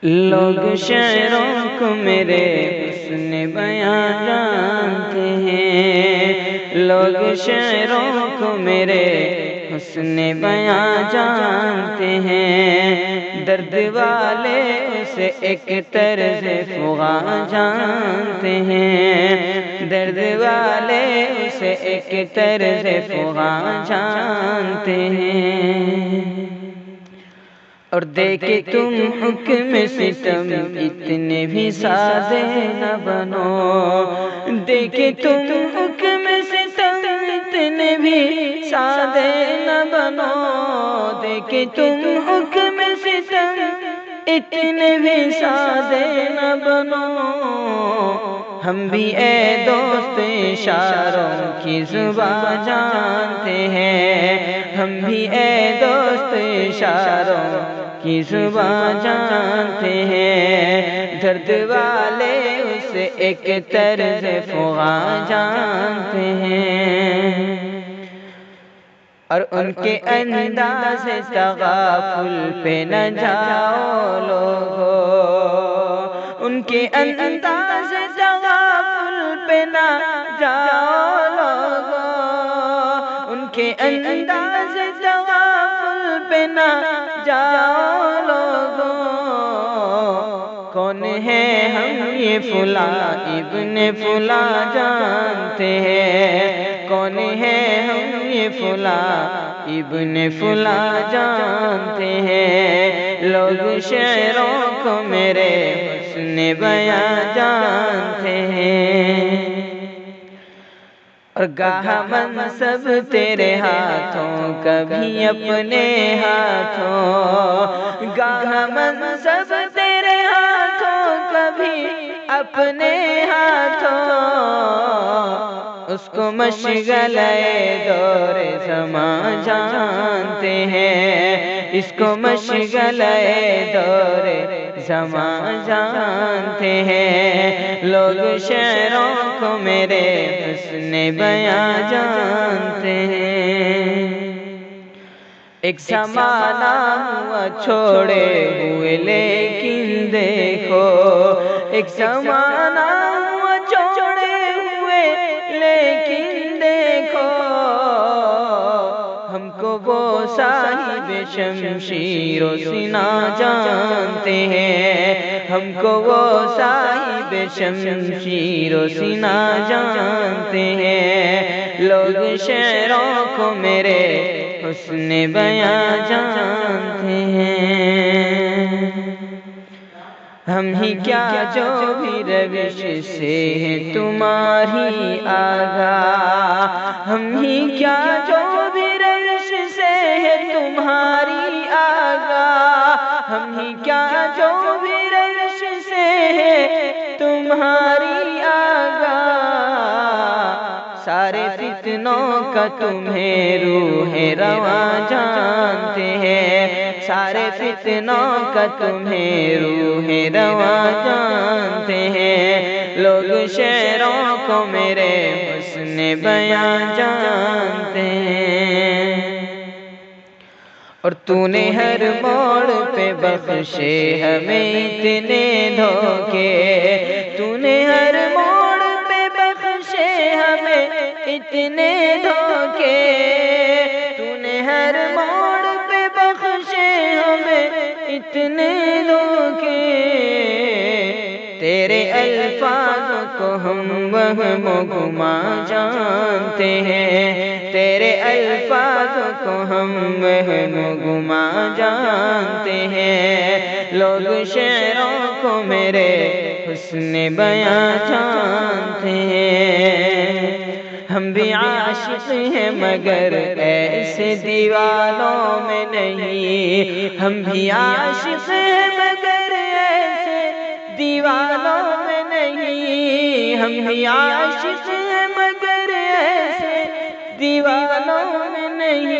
لوگ شعروں کو میرے حسن بیاں جانتے ہیں، لوگ شعروں کو میرے حسن بیاں جانتے ہیں، درد والے اسے ایک طرز فغاں جانتے ہیں، درد والے اسے ایک طرز فغاں جانتے ہیں۔ اور دیکھے تم حکم ستم اتنے بھی سادے نہ بنو، دیکھے تم حکم ستم اتنے بھی سادے نہ بنو، دیکھے تم حکم ستم اتنے بھی سادے نہ بنو، ہم بھی اے دوست اشاروں کی زبان جانتے ہیں، ہم بھی اے دوست اشاروں کی زبان جانتے ہیں، درد والے اسے ایک طرز فغاں جانتے ہیں، اور ان کے انداز تغافل پہ نہ جاؤ لوگو، ان کے انداز تغافل پہ نہ جاؤ لوگو، ان کے انداز تغافل پہ نہ جاؤ لوگو، کون ہے ہم یہ فلاں ابن فلاں جانتے ہیں، کون ہے ہم یہ فلاں ابن فلاں جانتے ہیں، لوگ شعروں کو میرے حسن بیاں جانتے ہیں، اور گاہ منصب تیرے ہاتھوں کبھی اپنے ہاتھوں، گاہ منصب تیرے ہاتھوں کبھی اپنے ہاتھوں، اس کو مشغلہ دور زمان جانتے ہیں، اس کو مشغلہ دور زمان جانتے ہیں، لوگ شعروں کو میرے حسن بیاں جانتے ہیں، ایک زمانہ ہوا چھوڑے ہوئے لیکن دیکھو، ایک زمانہ ہوا چھوڑے ہوئے لیکن دیکھو، ہم کو وہ صاحب شمشیر و سینہ جانتے ہیں، ہم کو وہ صاحب شمشیر و سینہ جانتے ہیں، لوگ شعروں کو میرے حسن بیاں جانتے ہیں، ہم ہی کیا جو بھی روش سے ہے تمہاری آگاہ، ہم ہی کیا جو بھی روش سے ہے تمہاری آگاہ، ہم ہی کیا جو بھی روش سے ہے تمہاری آگاہ، سارے فتنوں کا تمہیں روح رواں جانتے ہیں، سارے فتنوں کا تمہیں روح رواں جانتے ہیں، لوگ شعروں کو میرے حسن بیاں جانتے ہیں، اور تو نے ہر موڑ پہ بخشے ہمیں اتنے دھوکے، تو نے ہر موڑ پہ بخشے ہمیں اتنے دھوکے، تو نے ہر موڑ پہ بخشے ہمیں اتنے دھوکے، تیرے الفاظ کو ہم وہم و گمان جانتے ہیں، تیرے الفاظ کو ہم وہم و گمان جانتے ہیں، لوگ شعروں کو میرے حسن بیاں جانتے ہیں، ہم بھی عاشق ہیں مگر ایسے دیوانوں میں نہیں، ہم بھی عاشق ہیں مگر ایسے دیوانوں میں نہیں، ہم بھی عاشق ہیں مگر ایسے دیوانوں میں نہیں،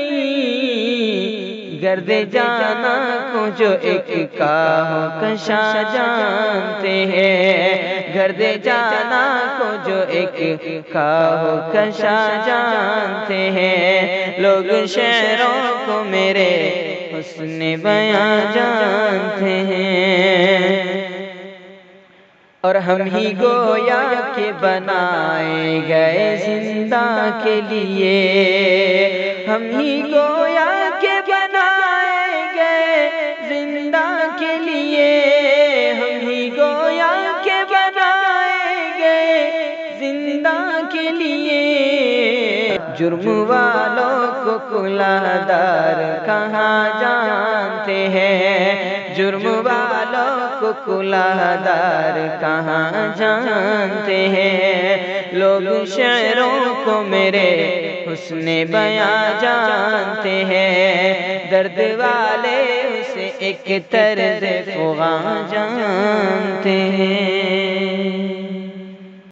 گرد جانا کو جو ایک کاہ کشا جانتے ہیں، گرد جانا کو جو ایک کاہ کشا جانتے ہیں، لوگ شعروں کو میرے حسن بیاں جانتے ہیں۔ اور ہم ہی گویا کہ بنائے گئے زندہ کے لیے، ہم ہی گویا کہ بنائے گئے زندہ کے لیے، ہم ہی گویا کہ بنائے گئے زندہ کے لیے۔ جرم والوں کو کلہ دار کہاں جانتے ہیں، جرم والوں کو کلہ دار کہاں جانتے ہیں، لوگ شعروں کو میرے حسن بیاں جانتے ہیں، درد والے اسے ایک طرز فغاں جانتے ہیں۔